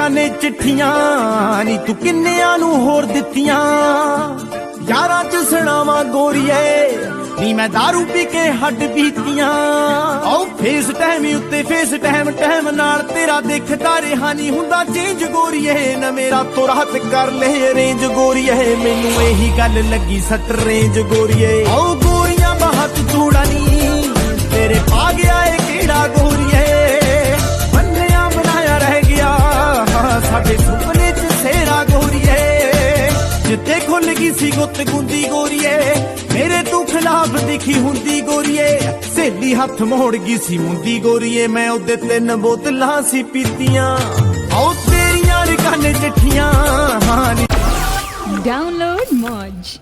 ਰਕਾਨੇ ਚਿੱਠੀਆਂ ਨੀ ਤੂੰ ਕਿੰਨਿਆਂ ਨੂੰ ਹੋਰ ਦਿੱਤੀਆਂ। ਯਾਰਾਂ ਚ ਸੁਣਾਵਾਂ ਗੋਰੀਏ ਨੀ ਮੈਂ ਦਾਰੂ ਪੀ ਕੇ ਹੱਡ ਬੀਤੀਆਂ। ਆਓ ਫੇਸ ਟਾਈਮ ਉੱਤੇ ਫੇਸ ਟਾਈਮ ਨਾਲ ਤੇਰਾ ਦੇਖਦਾ ਰਿਹਾ ਨਹੀਂ ਹੁੰਦਾ ਚੇਂਜ ਗੋਰੀਏ। ਨਾ ਮੇਰਾ ਤੋਂ ਰਾਤ ਕਰ ਲੈ ਰੇਂਜ ਗੋਰੀਏ, ਮੈਨੂੰ ਇਹੀ ਗੱਲ ਲੱਗੀ ਸੱਟ ਰੇਂਜ ਗੋਰੀਏ। ਆਓ ਗੋਰੀਆਂ ਬਹੁਤ ਚੂੜਾ ਨੀ ਤੇਰੇ ਪਾ ਗਿਆ ਏ ਕਿਹੜਾ ਗੋਰੀਏ। ਬੰਨਿਆ ਬਣਾਇਆ ਰਹਿ ਗਿਆ ਸਾਡੇ ਸੁਪਨੇ ਚ ਸੇਰਾ ਗੋਰੀਏ। ਜਿੱਤੇ ਖੁੱਲ ਗਈ ਸੀ ਗੁੱਤ ਗੁੰਦੀ ਗੋਰੀਏ, ਮੇਰੇ ਤੂੰ ਖਿਲਾਫ ਦਿਖੀ ਹੁੰਦੀ ਗੋਰੀਏ। ਸਹੇਲੀ ਹੱਥ ਮੋੜ ਗਈ ਸੀ ਮੁੰਦੀ ਗੋਰੀਏ, ਮੈਂ ਉਹਦੇ 3 ਬੋਤਲਾਂ ਸੀ ਪੀਤੀਆਂ। ਆਓ ਤੇਰੀਆਂ ਰਕਾਨੇ ਚਿੱਠੀਆਂ। Download Moj.